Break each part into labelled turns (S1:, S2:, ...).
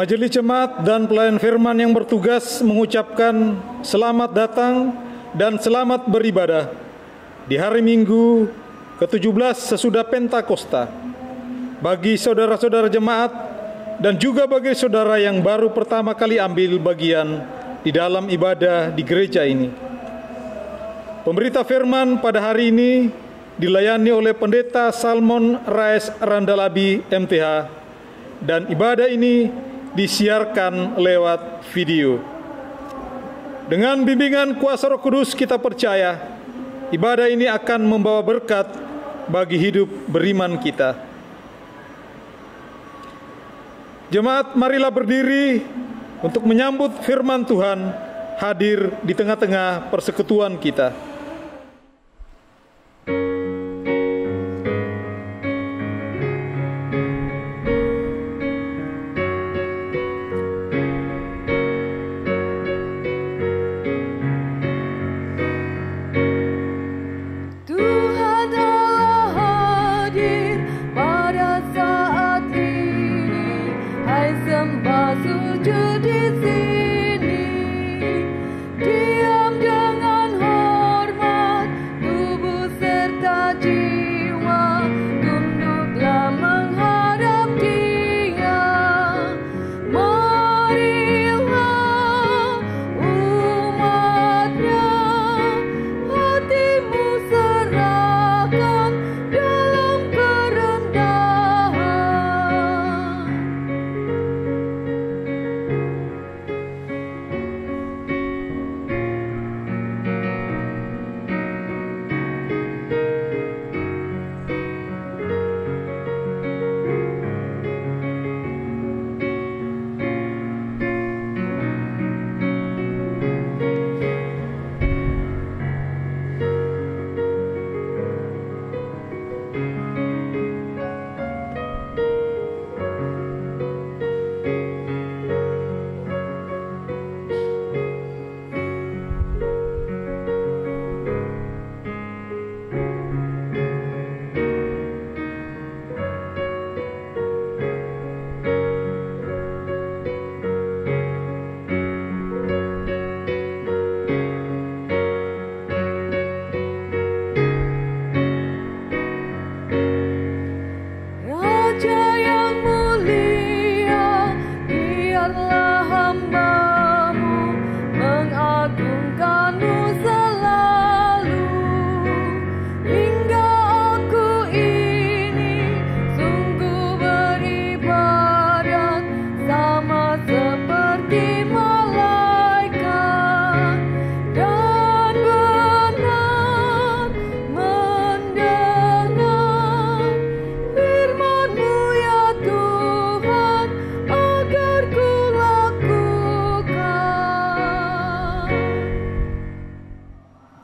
S1: Majelis Jemaat dan pelayan firman yang bertugas mengucapkan selamat datang dan selamat beribadah di hari Minggu ke-17 sesudah Pentakosta. Bagi saudara-saudara jemaat dan juga bagi saudara yang baru pertama kali ambil bagian di dalam ibadah di gereja ini. Pemberita firman pada hari ini dilayani oleh Pendeta Salmon Raes Randalabi MTH, dan ibadah ini disiarkan lewat video. Dengan bimbingan kuasa Roh Kudus kita percaya ibadah ini akan membawa berkat bagi hidup beriman kita. Jemaat, marilah berdiri untuk menyambut firman Tuhan hadir di tengah-tengah persekutuan kita.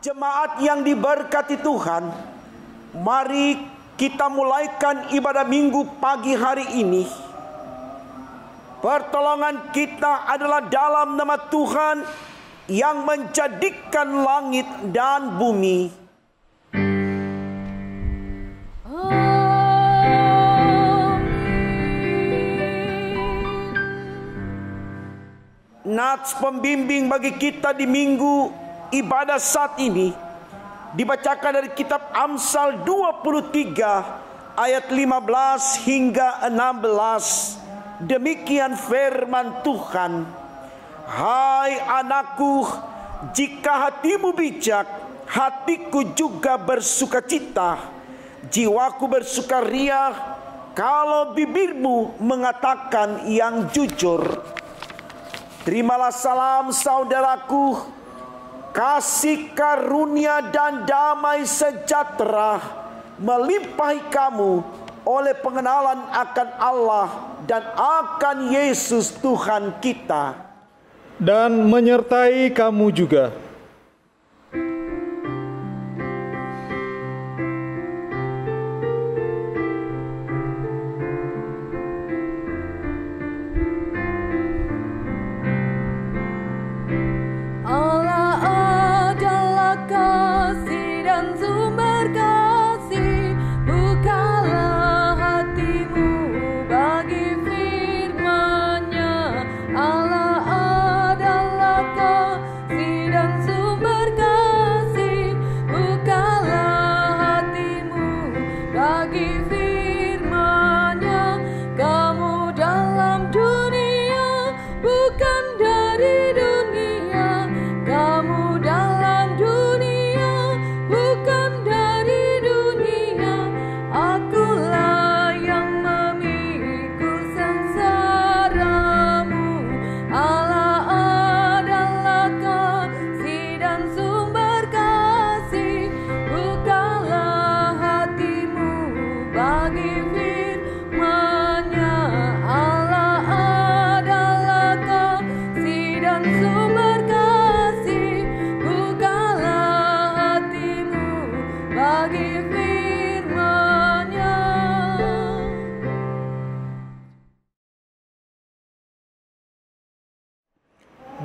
S2: Jemaat yang diberkati Tuhan, mari kita mulaikan ibadah minggu pagi hari ini. Pertolongan kita adalah dalam nama Tuhan yang menjadikan langit dan bumi. Nats pembimbing bagi kita di minggu ibadah saat ini dibacakan dari kitab Amsal 23 ayat 15 hingga 16. Demikian firman Tuhan. Hai anakku, jika hatimu bijak, hatiku juga bersukacita. Jiwaku bersukaria kalau bibirmu mengatakan yang jujur. Terimalah salam saudaraku. Kasih karunia dan damai sejahtera melimpahi kamu oleh pengenalan akan Allah dan akan Yesus Tuhan kita,
S1: dan menyertai kamu juga.
S3: Bukalah hatimu bagi firman-Nya.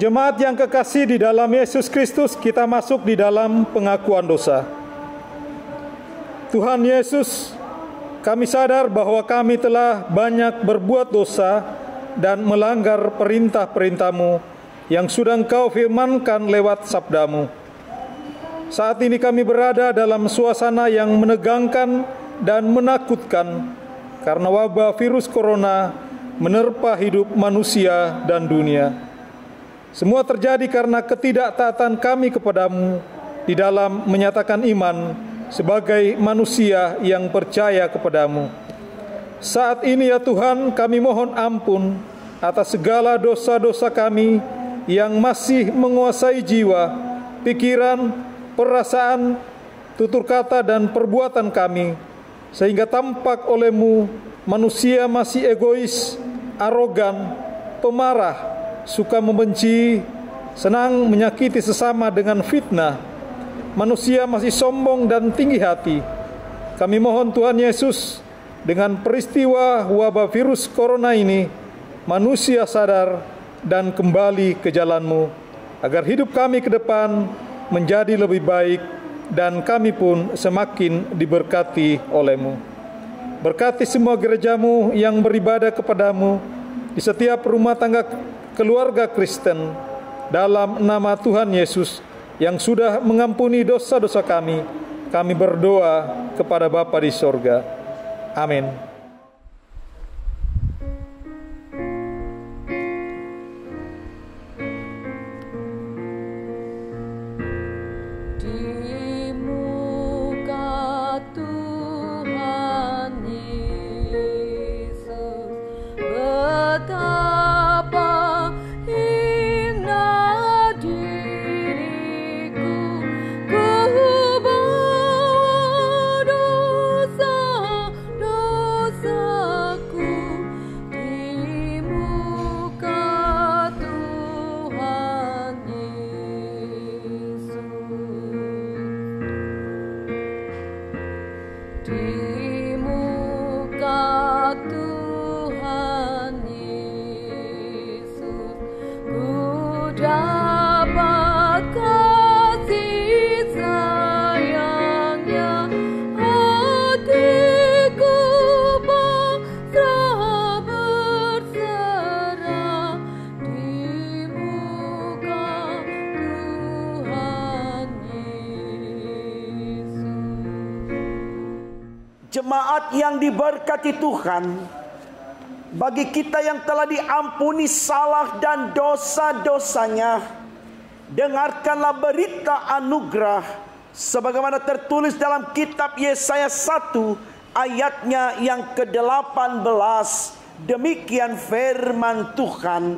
S1: Jemaat yang kekasih di dalam Yesus Kristus, kita masuk di dalam pengakuan dosa. Tuhan Yesus, kami sadar bahwa kami telah banyak berbuat dosa dan melanggar perintah-perintah-Mu yang sudah Engkau firmankan lewat sabda-Mu. Saat ini kami berada dalam suasana yang menegangkan dan menakutkan karena wabah virus corona menerpa hidup manusia dan dunia. Semua terjadi karena ketidaktaatan kami kepadamu di dalam menyatakan iman sebagai manusia yang percaya kepadamu. Saat ini ya Tuhan, kami mohon ampun atas segala dosa-dosa kami yang masih menguasai jiwa, pikiran, perasaan, tutur kata dan perbuatan kami, sehingga tampak oleh-Mu manusia masih egois, arogan, pemarah, suka membenci, senang menyakiti sesama dengan fitnah. Manusia masih sombong dan tinggi hati. Kami mohon Tuhan Yesus, dengan peristiwa wabah virus corona ini, manusia sadar dan kembali ke jalan-Mu, agar hidup kami ke depan menjadi lebih baik dan kami pun semakin diberkati oleh-Mu. Berkati semua gereja-Mu yang beribadah kepadamu di setiap rumah tangga keluarga Kristen, dalam nama Tuhan Yesus yang sudah mengampuni dosa-dosa kami, kami berdoa kepada Bapa di sorga. Amin.
S3: Di muka Tuhan Yesus betapa hina diriku, ku bawa dosa-dosaku di muka Tuhan Yesus. Di muka Tuhan Yesus, ku dapat kasih sayang-Nya, hatiku pasrah berserah di muka Tuhan Yesus.
S2: Jemaat yang diberkati Tuhan, bagi kita yang telah diampuni salah dan dosa-dosanya, dengarkanlah berita anugerah sebagaimana tertulis dalam kitab Yesaya 1 ayatnya yang ke-18. Demikian firman Tuhan,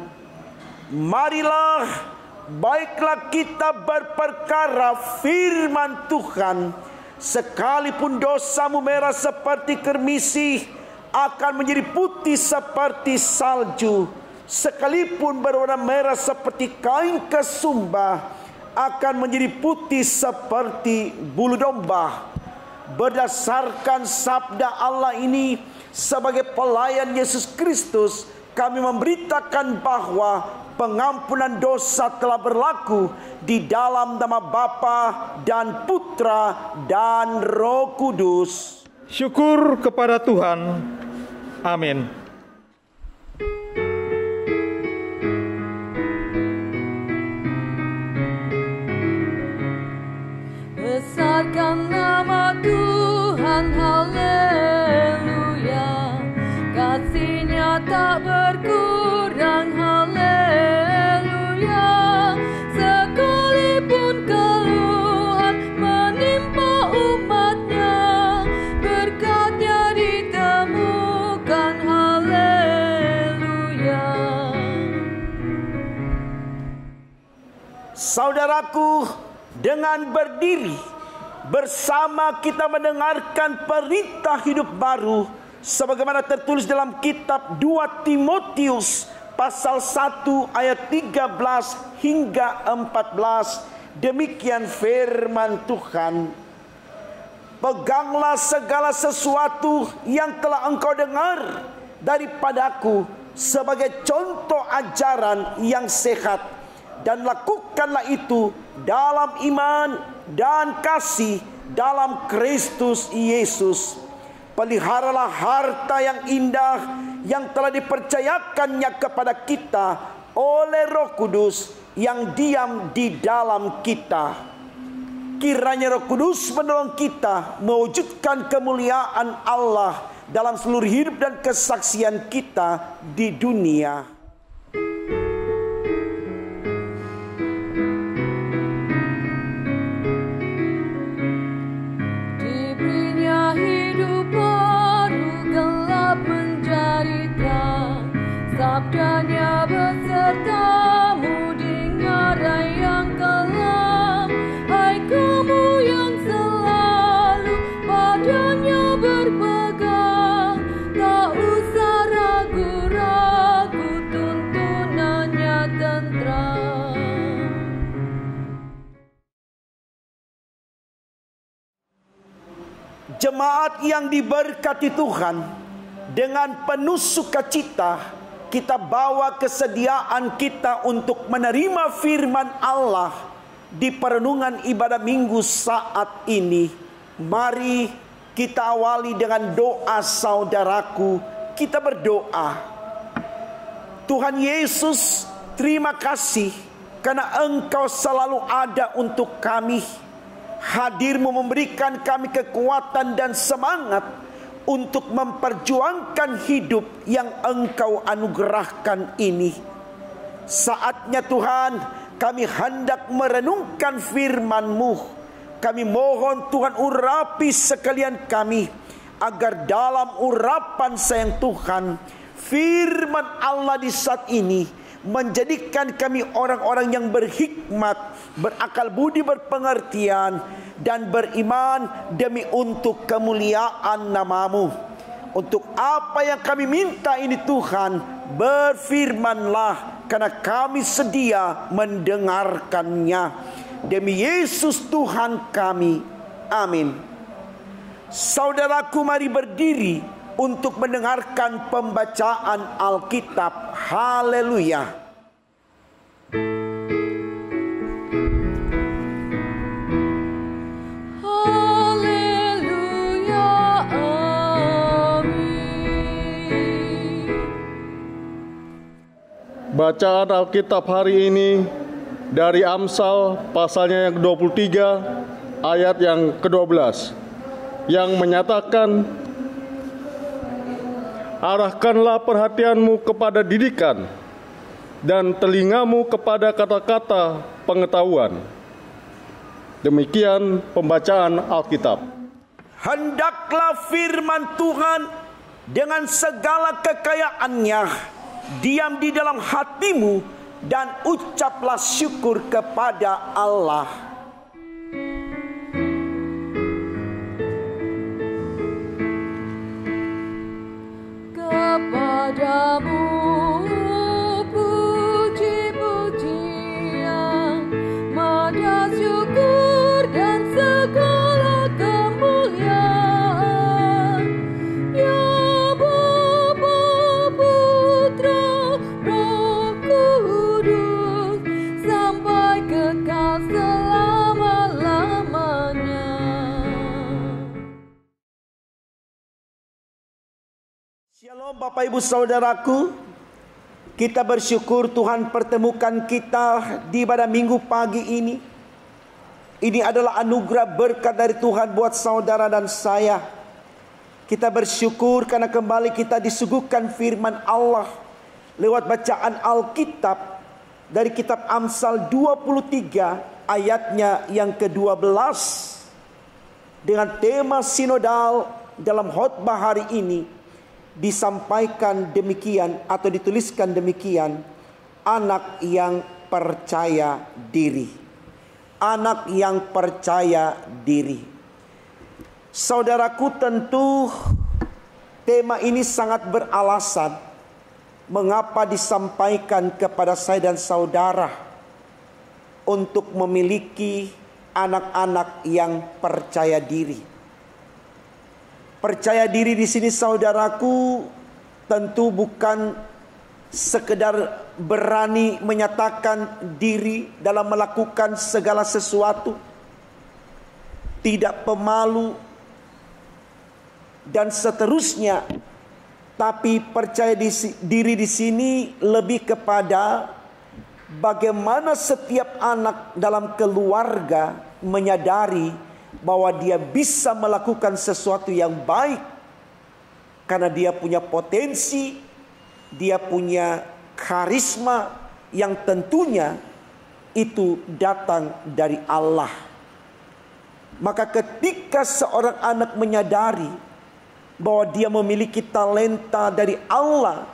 S2: marilah, baiklah kita berperkara firman Tuhan. Sekalipun dosamu merah seperti kermisi, akan menjadi putih seperti salju. Sekalipun berwarna merah seperti kain kesumba, akan menjadi putih seperti bulu domba. Berdasarkan sabda Allah ini, sebagai pelayan Yesus Kristus, kami memberitakan bahwa pengampunan dosa telah berlaku di dalam nama Bapa dan Putra dan Roh Kudus.
S1: Syukur kepada Tuhan. Amin.
S3: Besarkan nama Tuhan, haleluya. Kasih-Nya tak berkurang, haleluya. Sekalipun keluhan menimpa umat-Nya, berkat-Nya ditemukan, haleluya.
S2: Saudaraku, dengan berdiri bersama kita mendengarkan perintah hidup baru sebagaimana tertulis dalam kitab 2 Timotius pasal 1 ayat 13 hingga 14. Demikian firman Tuhan, peganglah segala sesuatu yang telah engkau dengar daripadaku sebagai contoh ajaran yang sehat, dan lakukanlah itu dalam iman dan kasih dalam Kristus Yesus. Peliharalah harta yang indah yang telah dipercayakannya kepada kita oleh Roh Kudus yang diam di dalam kita. Kiranya Roh Kudus menolong kita mewujudkan kemuliaan Allah dalam seluruh hidup dan kesaksian kita di dunia.
S3: Diberinya hidup baru, gelap menjadi terang. Sabdanya besertamu di ngadai yang kelam. Hai kamu yang selalu padanya berpegang, tak usah ragu-ragu, tuntunannya tentram.
S2: Jemaat yang diberkati Tuhan, dengan penuh sukacita kita bawa kesediaan kita untuk menerima firman Allah di perenungan ibadah minggu saat ini. Mari kita awali dengan doa saudaraku. Kita berdoa. Tuhan Yesus, terima kasih karena Engkau selalu ada untuk kami. Hadir-Mu memberikan kami kekuatan dan semangat untuk memperjuangkan hidup yang Engkau anugerahkan ini. Saatnya Tuhan, kami hendak merenungkan firman-Mu. Kami mohon Tuhan urapi sekalian kami, agar dalam urapan sayang Tuhan, firman Allah di saat ini menjadikan kami orang-orang yang berhikmat, berakal budi, berpengertian, dan beriman demi untuk kemuliaan nama-Mu. Untuk apa yang kami minta ini Tuhan, berfirmanlah, karena kami sedia mendengarkannya. Demi Yesus Tuhan kami. Amin. Saudaraku, mari berdiri untuk mendengarkan pembacaan Alkitab. Haleluya.
S3: Haleluya, amin.
S4: Bacaan Alkitab hari ini dari Amsal pasalnya yang ke-23 ayat yang ke-12 yang menyatakan, arahkanlah perhatianmu kepada didikan dan telingamu kepada kata-kata pengetahuan. Demikian pembacaan Alkitab.
S2: Hendaklah firman Tuhan dengan segala kekayaannya diam di dalam hatimu, dan ucaplah syukur kepada Allah.
S3: Kepadamu puji-pujian, mada syukur dan segala kemuliaan. Ya Bapa, Putra, Roh Kudus, sampai kekal selama-lamanya.
S2: Shalom Bapak Ibu Saudaraku. Kita bersyukur Tuhan pertemukan kita di pada minggu pagi ini. Ini adalah anugerah berkat dari Tuhan buat saudara dan saya. Kita bersyukur karena kembali kita disuguhkan firman Allah lewat bacaan Alkitab dari kitab Amsal 23 ayatnya yang ke-12. Dengan tema sinodal dalam khotbah hari ini disampaikan demikian atau dituliskan demikian: anak yang percaya diri. Anak yang percaya diri. Saudaraku, tentu tema ini sangat beralasan mengapa disampaikan kepada saya dan saudara untuk memiliki anak-anak yang percaya diri. Percaya diri di sini saudaraku tentu bukan sekedar berani menyatakan diri dalam melakukan segala sesuatu, tidak pemalu, dan seterusnya. Tapi percaya diri di sini lebih kepada bagaimana setiap anak dalam keluarga menyadari bahwa dia bisa melakukan sesuatu yang baik karena dia punya potensi, dia punya karisma yang tentunya itu datang dari Allah. Maka ketika seorang anak menyadari bahwa dia memiliki talenta dari Allah,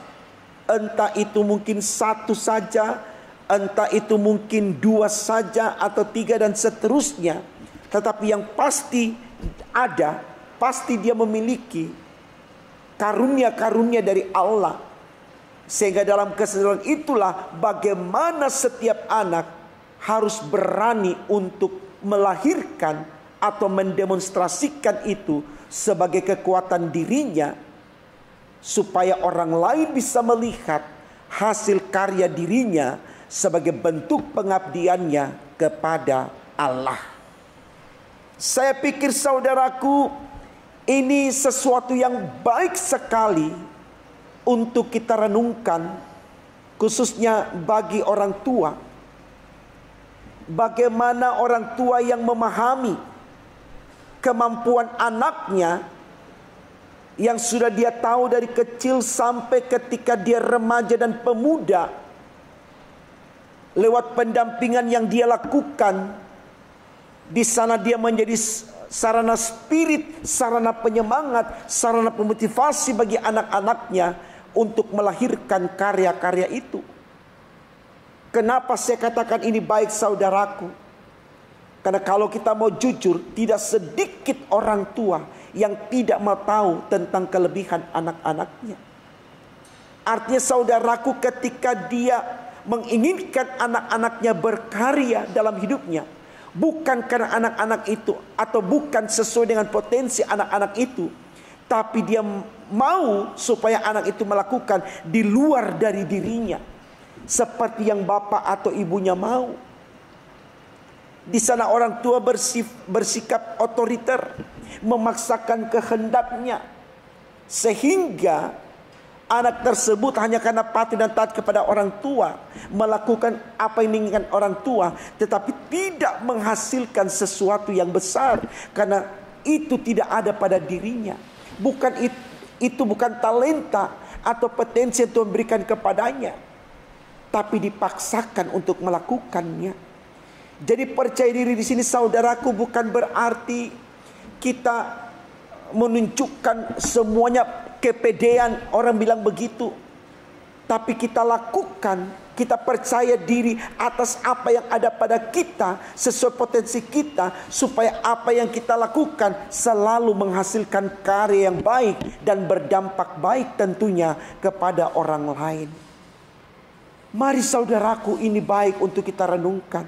S2: entah itu mungkin satu saja, entah itu mungkin dua saja atau tiga dan seterusnya, tetapi yang pasti ada, pasti dia memiliki karunia-karunia dari Allah. Sehingga dalam kesadaran itulah bagaimana setiap anak harus berani untuk melahirkan atau mendemonstrasikan itu sebagai kekuatan dirinya, supaya orang lain bisa melihat hasil karya dirinya sebagai bentuk pengabdiannya kepada Allah. Saya pikir saudaraku, ini sesuatu yang baik sekali untuk kita renungkan, khususnya bagi orang tua. Bagaimana orang tua yang memahami kemampuan anaknya yang sudah dia tahu dari kecil sampai ketika dia remaja dan pemuda, lewat pendampingan yang dia lakukan, di sana dia menjadi sarana spirit, sarana penyemangat, sarana pemotivasi bagi anak-anaknya untuk melahirkan karya-karya itu. Kenapa saya katakan ini baik saudaraku? Karena kalau kita mau jujur, tidak sedikit orang tua yang tidak mau tahu tentang kelebihan anak-anaknya. Artinya saudaraku, ketika dia menginginkan anak-anaknya berkarya dalam hidupnya, bukan karena anak-anak itu atau bukan sesuai dengan potensi anak-anak itu, tapi dia mau supaya anak itu melakukan di luar dari dirinya, seperti yang bapak atau ibunya mau. Di sana orang tua bersikap otoriter, memaksakan kehendaknya, sehingga anak tersebut hanya karena patuh dan taat kepada orang tua, melakukan apa yang diinginkan orang tua, tetapi tidak menghasilkan sesuatu yang besar, karena itu tidak ada pada dirinya. Itu bukan talenta atau potensi yang Tuhan berikan kepadanya, tapi dipaksakan untuk melakukannya. Jadi percaya diri di sini saudaraku bukan berarti kita menunjukkan semuanya kepedean, orang bilang begitu. Tapi kita lakukan, kita percaya diri atas apa yang ada pada kita, sesuai potensi kita, supaya apa yang kita lakukan selalu menghasilkan karya yang baik dan berdampak baik tentunya kepada orang lain. Mari saudaraku, ini baik untuk kita renungkan,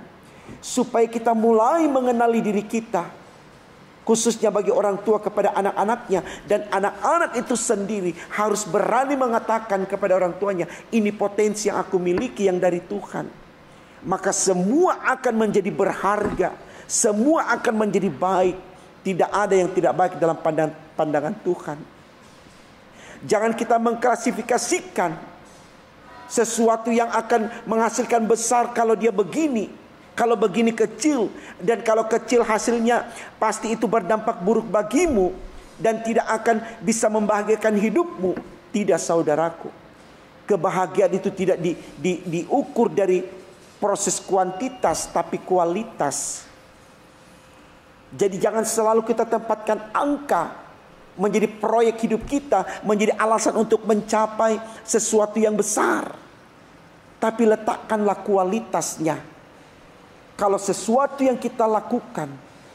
S2: supaya kita mulai mengenali diri kita, khususnya bagi orang tua kepada anak-anaknya. Dan anak-anak itu sendiri harus berani mengatakan kepada orang tuanya, ini potensi yang aku miliki yang dari Tuhan. Maka semua akan menjadi berharga, semua akan menjadi baik. Tidak ada yang tidak baik dalam pandangan Tuhan. Jangan kita mengklasifikasikan sesuatu yang akan menghasilkan besar kalau dia begini, kalau begini kecil, dan kalau kecil hasilnya pasti itu berdampak buruk bagimu dan tidak akan bisa membahagiakan hidupmu. Tidak saudaraku. Kebahagiaan itu tidak diukur dari proses kuantitas, tapi kualitas. Jadi jangan selalu kita tempatkan angka menjadi proyek hidup kita, menjadi alasan untuk mencapai sesuatu yang besar. Tapi letakkanlah kualitasnya. Kalau sesuatu yang kita lakukan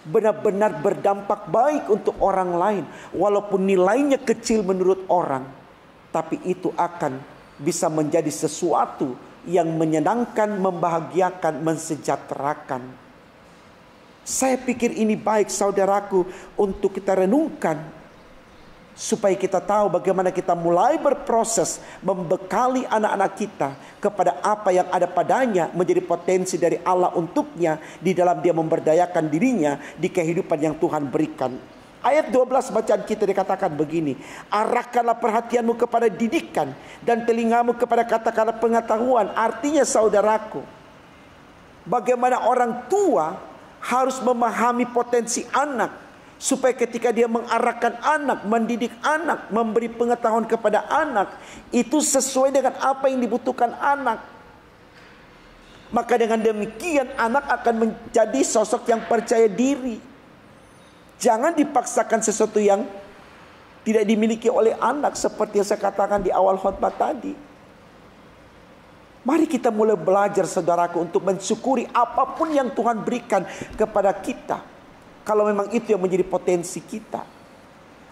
S2: benar-benar berdampak baik untuk orang lain, walaupun nilainya kecil menurut orang, tapi itu akan bisa menjadi sesuatu yang menyenangkan, membahagiakan, mensejahterakan. Saya pikir ini baik saudaraku untuk kita renungkan, supaya kita tahu bagaimana kita mulai berproses membekali anak-anak kita kepada apa yang ada padanya, menjadi potensi dari Allah untuknya di dalam dia memberdayakan dirinya di kehidupan yang Tuhan berikan. Ayat 12 bacaan kita dikatakan begini, arahkanlah perhatianmu kepada didikan dan telingamu kepada kata-kata pengetahuan. Artinya saudaraku, bagaimana orang tua harus memahami potensi anak, supaya ketika dia mengarahkan anak, mendidik anak, memberi pengetahuan kepada anak, itu sesuai dengan apa yang dibutuhkan anak. Maka dengan demikian anak akan menjadi sosok yang percaya diri. Jangan dipaksakan sesuatu yang tidak dimiliki oleh anak, seperti yang saya katakan di awal khotbah tadi. Mari kita mulai belajar saudaraku untuk mensyukuri apapun yang Tuhan berikan kepada kita, kalau memang itu yang menjadi potensi kita.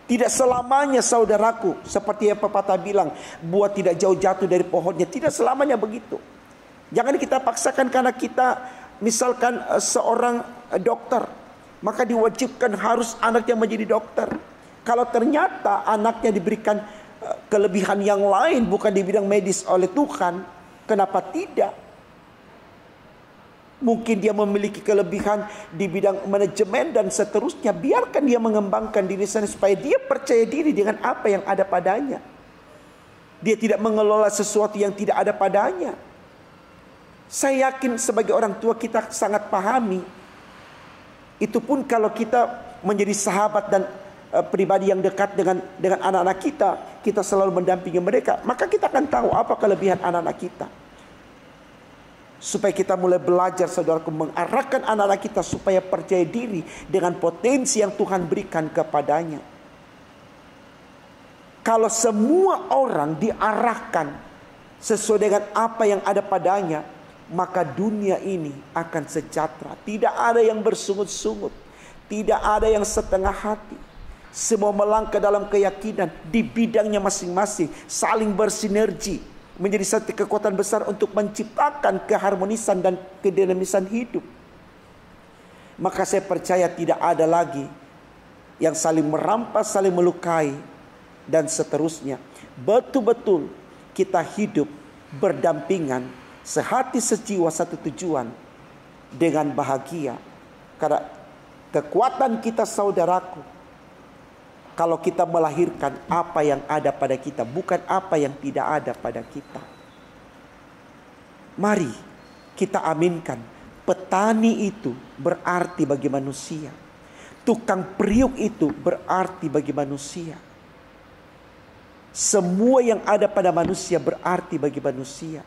S2: Tidak selamanya saudaraku, seperti yang pepatah bilang, buah tidak jauh jatuh dari pohonnya. Tidak selamanya begitu. Jangan kita paksakan karena kita misalkan seorang dokter, maka diwajibkan harus anaknya menjadi dokter. Kalau ternyata anaknya diberikan kelebihan yang lain bukan di bidang medis oleh Tuhan, kenapa tidak? Mungkin dia memiliki kelebihan di bidang manajemen dan seterusnya. Biarkan dia mengembangkan diri sana supaya dia percaya diri dengan apa yang ada padanya. Dia tidak mengelola sesuatu yang tidak ada padanya. Saya yakin sebagai orang tua kita sangat pahami. Itu pun kalau kita menjadi sahabat dan pribadi yang dekat dengan anak-anak kita, kita selalu mendampingi mereka, maka kita akan tahu apa kelebihan anak-anak kita. Supaya kita mulai belajar saudaraku, mengarahkan anak-anak kita supaya percaya diri dengan potensi yang Tuhan berikan kepadanya. Kalau semua orang diarahkan sesuai dengan apa yang ada padanya, maka dunia ini akan sejahtera. Tidak ada yang bersungut-sungut, tidak ada yang setengah hati. Semua melangkah dalam keyakinan di bidangnya masing-masing, saling bersinergi, menjadi satu kekuatan besar untuk menciptakan keharmonisan dan kedinamisan hidup. Maka saya percaya tidak ada lagi yang saling merampas, saling melukai, dan seterusnya. Betul-betul kita hidup berdampingan, sehati sejiwa satu tujuan, dengan bahagia. Karena kekuatan kita saudaraku, kalau kita melahirkan apa yang ada pada kita, bukan apa yang tidak ada pada kita. Mari kita aminkan, petani itu berarti bagi manusia. Tukang periuk itu berarti bagi manusia. Semua yang ada pada manusia berarti bagi manusia.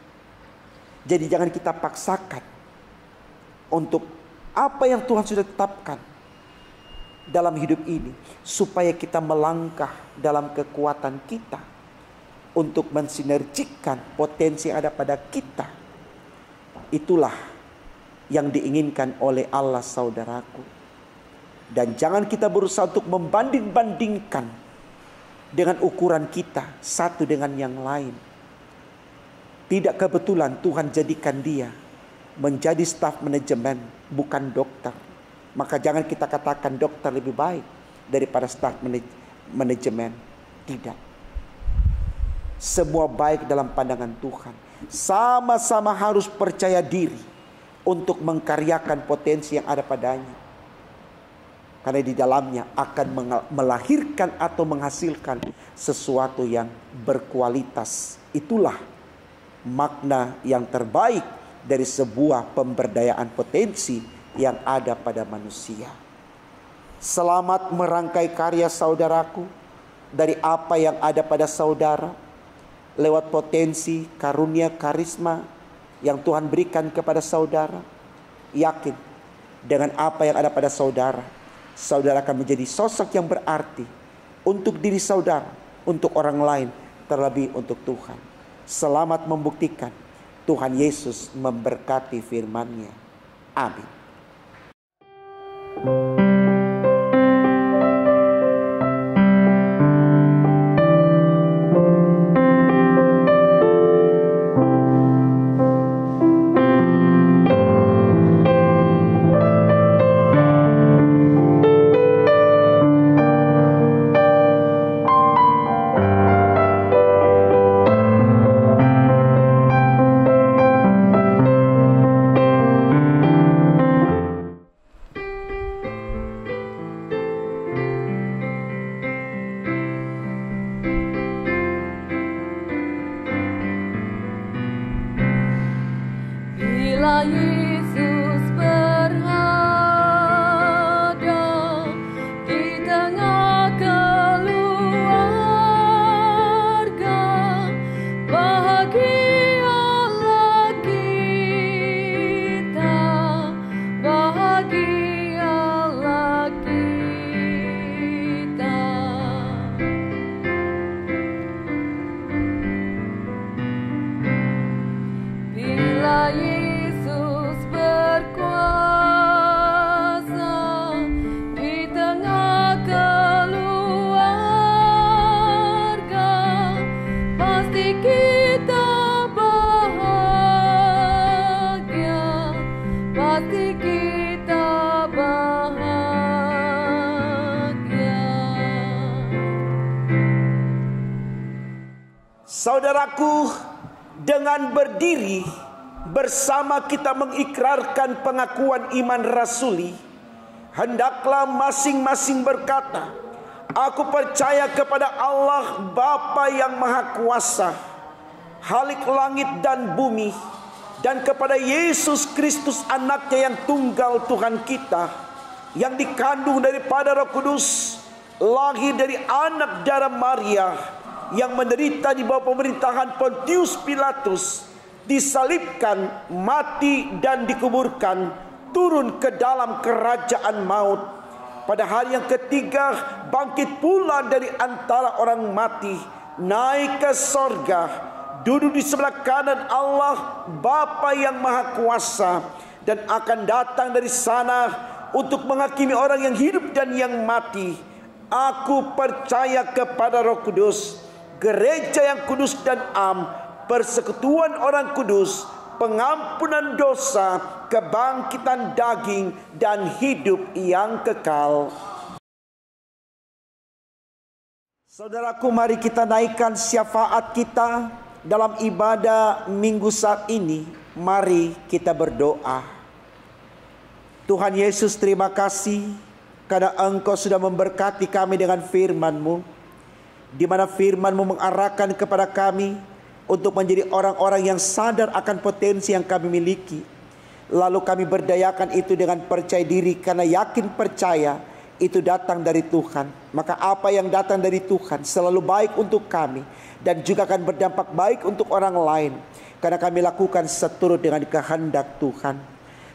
S2: Jadi jangan kita paksakan untuk apa yang Tuhan sudah tetapkan dalam hidup ini, supaya kita melangkah dalam kekuatan kita untuk mensinergikan potensi yang ada pada kita. Itulah yang diinginkan oleh Allah saudaraku. Dan jangan kita berusaha untuk membanding-bandingkan dengan ukuran kita satu dengan yang lain. Tidak kebetulan Tuhan jadikan dia menjadi staf manajemen, bukan dokter. Maka jangan kita katakan dokter lebih baik daripada staf manajemen. Tidak. Semua baik dalam pandangan Tuhan. Sama-sama harus percaya diri untuk mengkaryakan potensi yang ada padanya. Karena di dalamnya akan melahirkan atau menghasilkan sesuatu yang berkualitas. Itulah makna yang terbaik dari sebuah pemberdayaan potensi yang ada pada manusia. Selamat merangkai karya saudaraku dari apa yang ada pada saudara lewat potensi, karunia, karisma yang Tuhan berikan kepada saudara. Yakin dengan apa yang ada pada saudara, saudara akan menjadi sosok yang berarti untuk diri saudara, untuk orang lain, terlebih untuk Tuhan. Selamat membuktikan. Tuhan Yesus memberkati firman-Nya. Amin.
S3: Bila Yesus berada di tengah keluarga, bahagialah kita, bahagialah kita. Bila Yesus berkuasa di tengah keluarga, pasti kita bahagia, pasti kita bahagia.
S2: Saudaraku, dengan berdiri bersama kita mengikrarkan pengakuan iman rasuli, hendaklah masing-masing berkata, aku percaya kepada Allah Bapa yang Maha Kuasa, Khalik langit dan bumi, dan kepada Yesus Kristus anaknya yang tunggal Tuhan kita, yang dikandung daripada Roh Kudus, lahir dari anak darah Maria, yang menderita di bawah pemerintahan Pontius Pilatus, disalibkan, mati dan dikuburkan, turun ke dalam kerajaan maut. Pada hari yang ketiga bangkit pula dari antara orang mati, naik ke sorga, duduk di sebelah kanan Allah Bapa yang Maha Kuasa, dan akan datang dari sana untuk menghakimi orang yang hidup dan yang mati. Aku percaya kepada Roh Kudus, gereja yang kudus dan am, persekutuan orang kudus, pengampunan dosa, kebangkitan daging, dan hidup yang kekal. Saudaraku, mari kita naikkan syafaat kita dalam ibadah minggu saat ini. Mari kita berdoa. Tuhan Yesus, terima kasih karena Engkau sudah memberkati kami dengan firman-Mu, di mana firman-Mu mengarahkan kepada kami untuk menjadi orang-orang yang sadar akan potensi yang kami miliki. Lalu kami berdayakan itu dengan percaya diri, karena yakin percaya itu datang dari Tuhan. Maka apa yang datang dari Tuhan selalu baik untuk kami, dan juga akan berdampak baik untuk orang lain, karena kami lakukan seturut dengan kehendak Tuhan.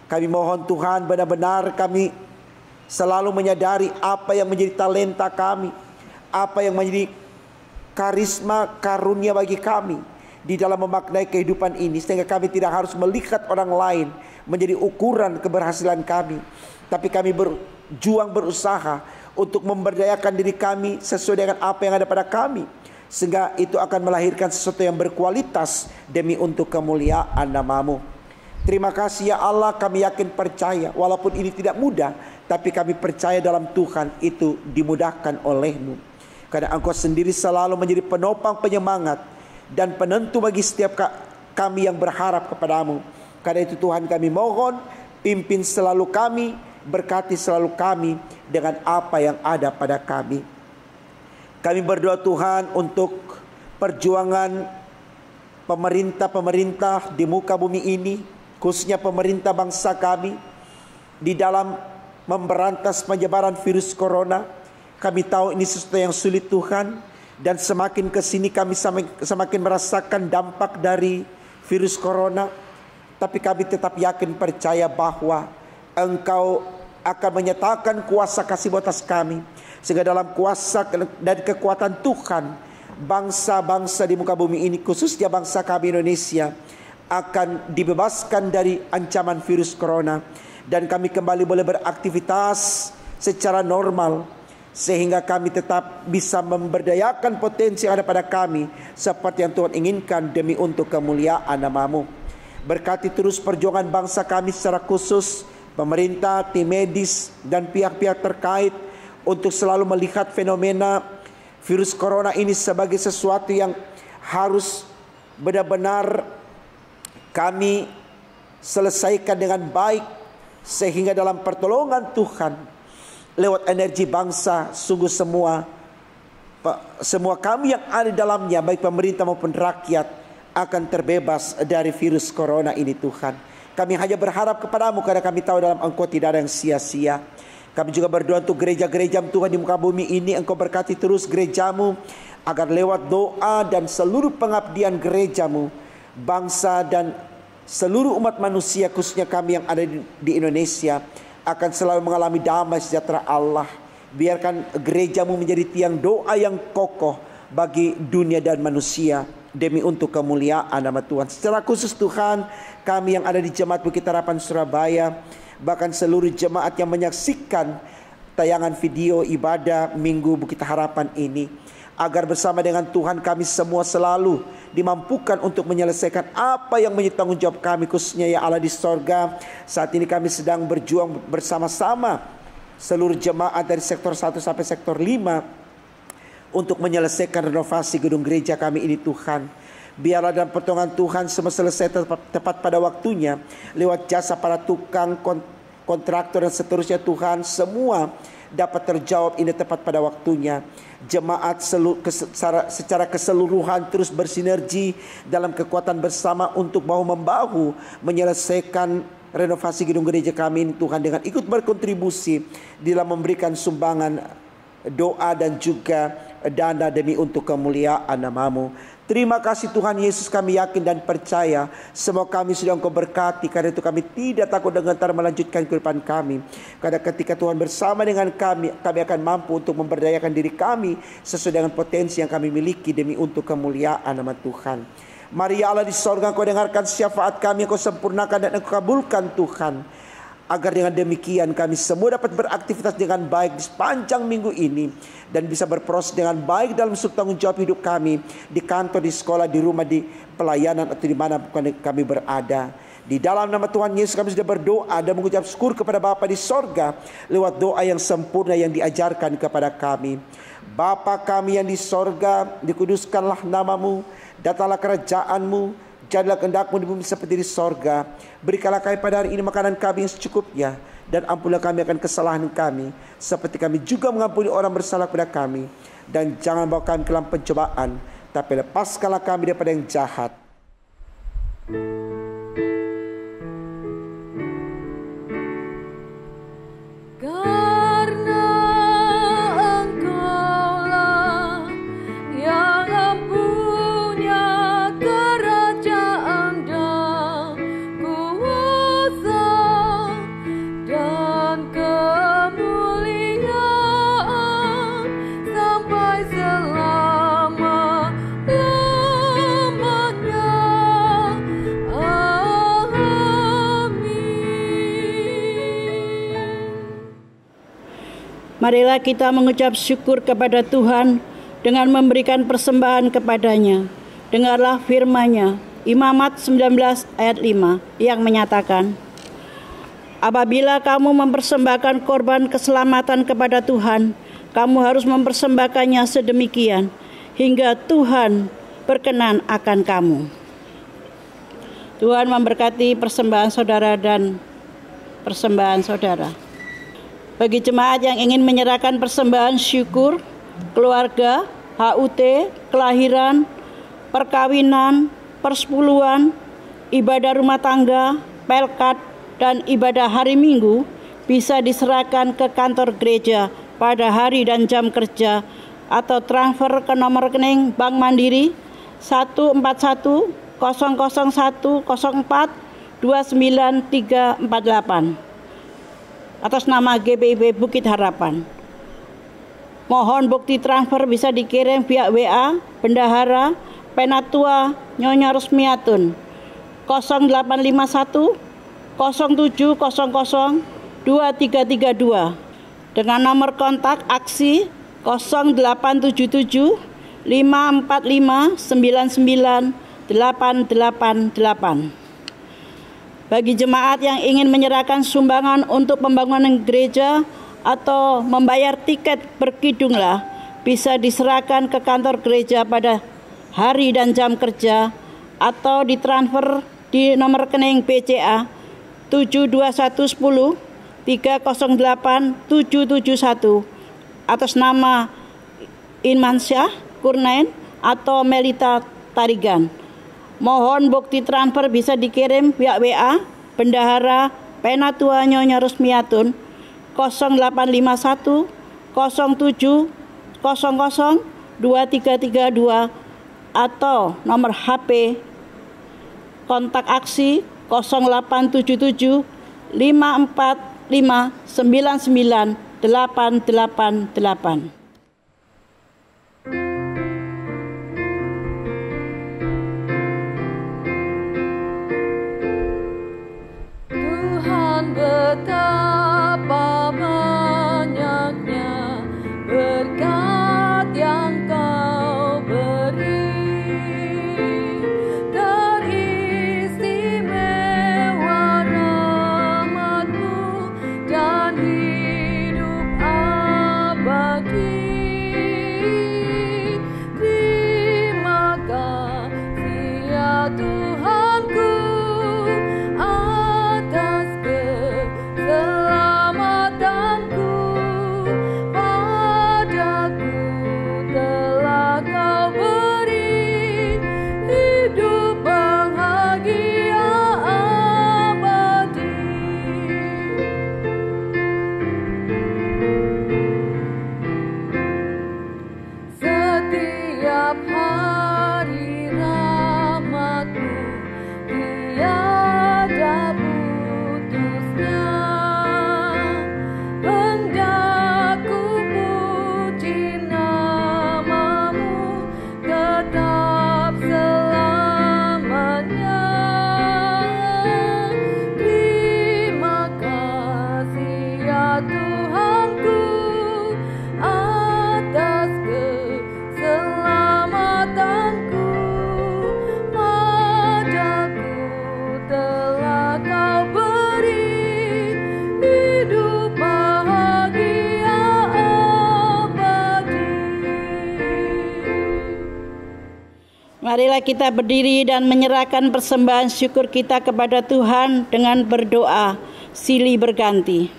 S2: Kami mohon Tuhan, benar-benar kami selalu menyadari apa yang menjadi talenta kami, apa yang menjadi karisma karunia bagi kami di dalam memaknai kehidupan ini, sehingga kami tidak harus melihat orang lain menjadi ukuran keberhasilan kami, tapi kami berjuang, berusaha untuk memberdayakan diri kami sesuai dengan apa yang ada pada kami, sehingga itu akan melahirkan sesuatu yang berkualitas demi untuk kemuliaan nama-Mu. Terima kasih ya Allah, kami yakin percaya walaupun ini tidak mudah, tapi kami percaya dalam Tuhan itu dimudahkan oleh-Mu. Karena Engkau sendiri selalu menjadi penopang, penyemangat, dan penentu bagi setiap kami yang berharap kepadamu. Karena itu Tuhan, kami mohon, pimpin selalu kami, berkati selalu kami dengan apa yang ada pada kami. Kami berdoa Tuhan untuk perjuangan pemerintah-pemerintah di muka bumi ini, khususnya pemerintah bangsa kami, di dalam memberantas penyebaran virus corona. Kami tahu ini sesuatu yang sulit Tuhan, dan semakin kesini kami semakin merasakan dampak dari virus corona. Tapi kami tetap yakin percaya bahwa Engkau akan menyatakan kuasa kasih atas kami, sehingga dalam kuasa dan kekuatan Tuhan, bangsa-bangsa di muka bumi ini, khususnya bangsa kami Indonesia, akan dibebaskan dari ancaman virus corona, dan kami kembali boleh beraktivitas secara normal, sehingga kami tetap bisa memberdayakan potensi yang ada pada kami seperti yang Tuhan inginkan demi untuk kemuliaan nama-Mu. Berkati terus perjuangan bangsa kami secara khusus, pemerintah, tim medis, dan pihak-pihak terkait, untuk selalu melihat fenomena virus corona ini sebagai sesuatu yang harus benar-benar kami selesaikan dengan baik, sehingga dalam pertolongan Tuhan, lewat energi bangsa, sungguh semua kami yang ada di dalamnya, baik pemerintah maupun rakyat, akan terbebas dari virus corona ini Tuhan. Kami hanya berharap kepadamu karena kami tahu dalam Engkau tidak ada yang sia-sia. Kami juga berdoa untuk gereja-gereja Tuhan di muka bumi ini. Engkau berkati terus gerejamu, agar lewat doa dan seluruh pengabdian gerejamu, bangsa dan seluruh umat manusia, khususnya kami yang ada di Indonesia, akan selalu mengalami damai sejahtera Allah. Biarkan gerejamu menjadi tiang doa yang kokoh bagi dunia dan manusia, demi untuk kemuliaan nama Tuhan. Secara khusus Tuhan, kami yang ada di Jemaat Bukit Harapan Surabaya, bahkan seluruh jemaat yang menyaksikan tayangan video ibadah Minggu Bukit Harapan ini, agar bersama dengan Tuhan kami semua selalu dimampukan untuk menyelesaikan apa yang menjadi tanggung jawab kami, khususnya ya Allah di sorga. Saat ini kami sedang berjuang bersama-sama seluruh jemaat dari sektor 1 sampai sektor 5 untuk menyelesaikan renovasi gedung gereja kami ini Tuhan. Biarlah dalam pertolongan Tuhan semua selesai tepat pada waktunya, lewat jasa para tukang, kontraktor dan seterusnya Tuhan. Semua dapat terjawab ini tepat pada waktunya. Jemaat secara keseluruhan terus bersinergi dalam kekuatan bersama untuk bahu-membahu menyelesaikan renovasi gedung gereja kami ini Tuhan, dengan ikut berkontribusi dalam memberikan sumbangan doa dan juga dana demi untuk kemuliaan nama-Mu. Terima kasih Tuhan Yesus, kami yakin dan percaya semua kami sudah Engkau berkati. Karena itu kami tidak takut dan gentar melanjutkan kehidupan kami. Karena ketika Tuhan bersama dengan kami akan mampu untuk memberdayakan diri kami sesuai dengan potensi yang kami miliki demi untuk kemuliaan nama Tuhan. Mari ya Allah di sorga, Engkau dengarkan syafaat kami, Engkau sempurnakan dan Engkau kabulkan Tuhan. Agar dengan demikian kami semua dapat beraktivitas dengan baik di sepanjang minggu ini, dan bisa berproses dengan baik dalam tanggung jawab hidup kami, di kantor, di sekolah, di rumah, di pelayanan, atau di mana kami berada. Di dalam nama Tuhan Yesus kami sudah berdoa dan mengucap syukur kepada Bapa di sorga lewat doa yang sempurna yang diajarkan kepada kami. Bapa kami yang di sorga, dikuduskanlah nama-Mu, datanglah kerajaan-Mu, jadilah kehendak-Mu di bumi seperti di sorga. Berikanlah kami pada hari ini makanan kami yang secukupnya, dan ampunilah kami akan kesalahan kami, seperti kami juga mengampuni orang bersalah kepada kami. Dan jangan bawa kami ke dalam pencobaan, tapi lepaskanlah kami daripada yang jahat.
S3: Karena Engkaulah yang punya kerajaan dan kuasa dan kemuliaan sampai selama-lamanya.
S5: Marilah kita mengucap syukur kepada Tuhan dengan memberikan persembahan kepadanya. Dengarlah firman-Nya, Imamat 19 ayat 5 yang menyatakan, apabila kamu mempersembahkan korban keselamatan kepada Tuhan, kamu harus mempersembahkannya sedemikian hingga Tuhan berkenan akan kamu. Tuhan memberkati persembahan saudara dan persembahan saudara. Bagi jemaat yang ingin menyerahkan persembahan syukur, keluarga, HUT, kelahiran, perkawinan, persepuluhan, ibadah rumah tangga, pelkat, dan ibadah hari Minggu bisa diserahkan ke kantor gereja pada hari dan jam kerja atau transfer ke nomor rekening Bank Mandiri 14101042938 atas nama GPIB Bukit Harapan. Mohon bukti transfer bisa dikirim via WA Bendahara Penatua Nyonya Rusmiatun 0851 0700 2332 dengan nomor kontak aksi 0877 545 99 888. Bagi jemaat yang ingin menyerahkan sumbangan untuk pembangunan gereja atau membayar tiket berkidunglah, bisa diserahkan ke kantor gereja pada hari dan jam kerja atau ditransfer di nomor rekening BCA 72110 308 771 atas nama Inmansyah Kurnain atau Melita Tarigan. Mohon bukti transfer bisa dikirim via WA Bendahara Penatua Nyonya Rusmiatun 0851 07 00 2332 atau nomor HP kontak aksi 0877 545 99 888.
S3: Tuhan betapa banyaknya berkat yang Kau beri, teristimewa rahmat-Mu dan hidup abadi. Terima kasih ya Tuhanku atas keselamatanku. Padaku telah Kau beri hidup bahagia abadi. Setiap hari rahmat-Mu tiada putusnya. Hendak ku puji nama-Mu tetap selamanya. Terima kasih ya Tuhanku atas keselamatanku. Padaku telah Kau beri hidup bahagia abadi.
S5: Marilah kita berdiri dan menyerahkan persembahan syukur kita kepada Tuhan dengan berdoa silih berganti.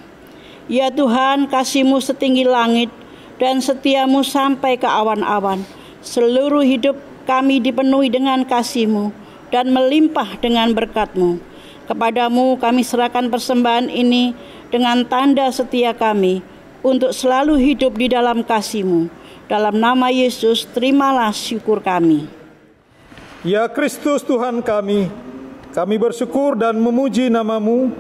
S5: Ya Tuhan, kasih-Mu setinggi langit dan setia-Mu sampai ke awan-awan. Seluruh hidup kami dipenuhi dengan kasih-Mu dan melimpah dengan berkat-Mu. Kepadamu kami serahkan persembahan ini dengan tanda setia kami untuk selalu hidup di dalam kasih-Mu. Dalam nama Yesus, terimalah syukur kami.
S1: Ya Kristus Tuhan kami bersyukur dan memuji nama-Mu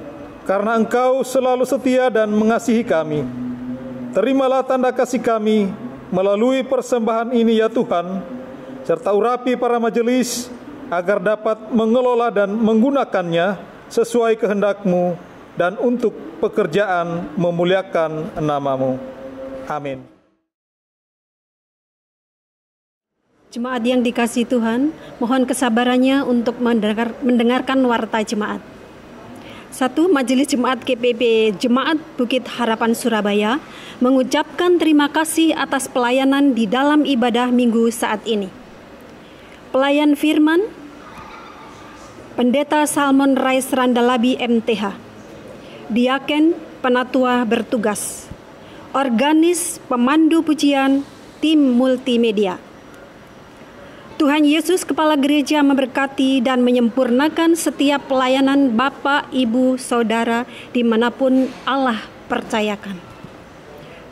S1: karena Engkau selalu setia dan mengasihi kami. Terimalah tanda kasih kami melalui persembahan ini ya Tuhan, serta urapi para majelis agar dapat mengelola dan menggunakannya sesuai kehendak-Mu dan untuk pekerjaan memuliakan nama-Mu. Amin.
S6: Jemaat yang dikasihi Tuhan, mohon kesabarannya untuk mendengarkan warta jemaat. 1. Majelis Jemaat GPIB Jemaat Bukit Harapan Surabaya mengucapkan terima kasih atas pelayanan di dalam ibadah minggu saat ini. Pelayan firman, Pendeta Salmon Rais Randalabi MTH, Diaken Penatua bertugas, Organis Pemandu Pujian, Tim Multimedia. Tuhan Yesus Kepala Gereja memberkati dan menyempurnakan setiap pelayanan Bapak, Ibu, Saudara dimanapun Allah percayakan.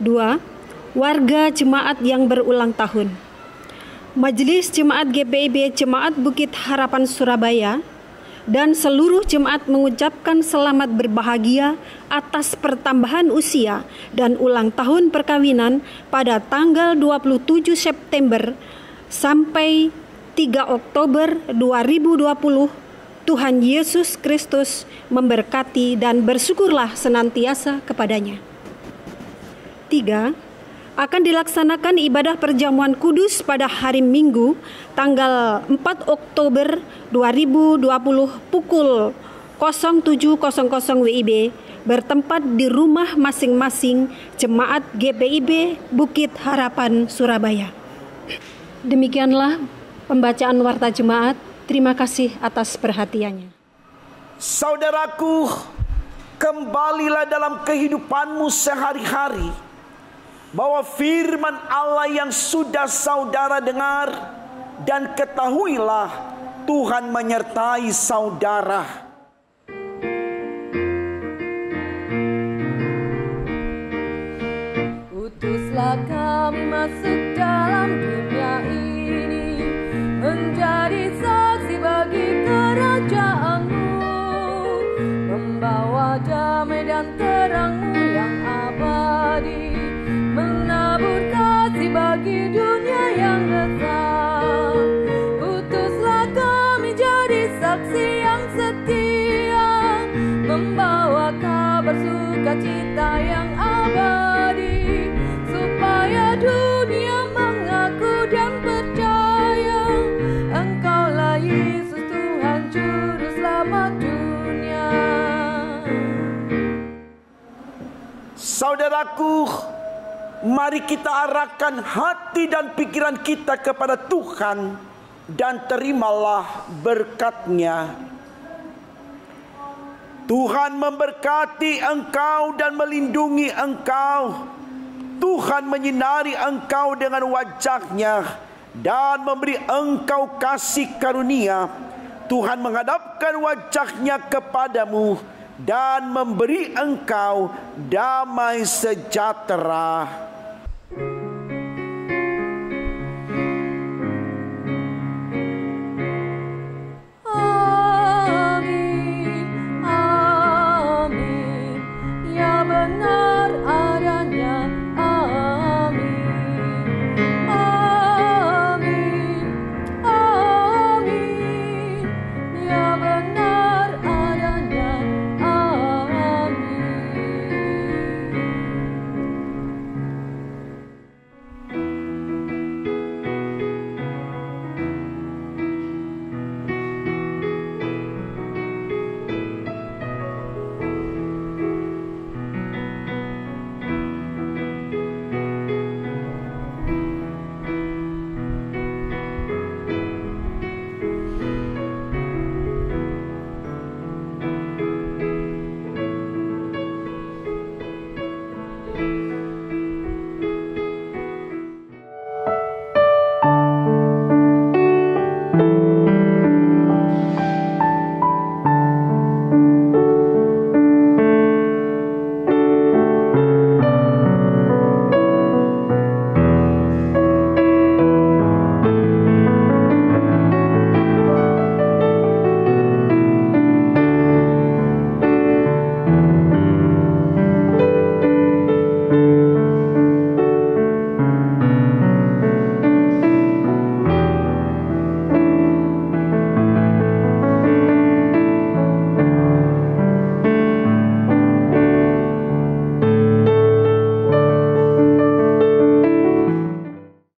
S6: 2. Warga jemaat yang berulang tahun. Majelis Jemaat GPIB Jemaat Bukit Harapan Surabaya dan seluruh jemaat mengucapkan selamat berbahagia atas pertambahan usia dan ulang tahun perkawinan pada tanggal 27 September sampai 3 Oktober 2020. Tuhan Yesus Kristus memberkati dan bersyukurlah senantiasa kepadanya. 3. Akan dilaksanakan ibadah perjamuan kudus pada hari Minggu tanggal 4 Oktober 2020 pukul 07.00 WIB bertempat di rumah masing-masing Jemaat GPIB Bukit Harapan Surabaya. Demikianlah pembacaan warta jemaat. Terima kasih atas perhatiannya.
S2: Saudaraku, kembalilah dalam kehidupanmu sehari-hari bahwa firman Allah yang sudah saudara dengar, dan ketahuilah Tuhan menyertai saudara.
S3: masuk dalam dunia ini, menjadi saksi bagi kerajaan-Mu, membawa damai dan terang-Mu yang abadi, menabur kasih bagi dunia yang resah. Utuslah kami jadi saksi yang setia, membawa kabar sukacita yang abadi, supaya dunia mengaku dan percaya Engkaulah Yesus Tuhan Juru Selamat dunia.
S2: Saudaraku, mari kita arahkan hati dan pikiran kita kepada Tuhan dan terimalah berkat-Nya. Tuhan memberkati engkau dan melindungi engkau. Tuhan menyinari engkau dengan wajah-Nya dan memberi engkau kasih karunia. Tuhan menghadapkan wajah-Nya kepadamu dan memberi engkau damai sejahtera.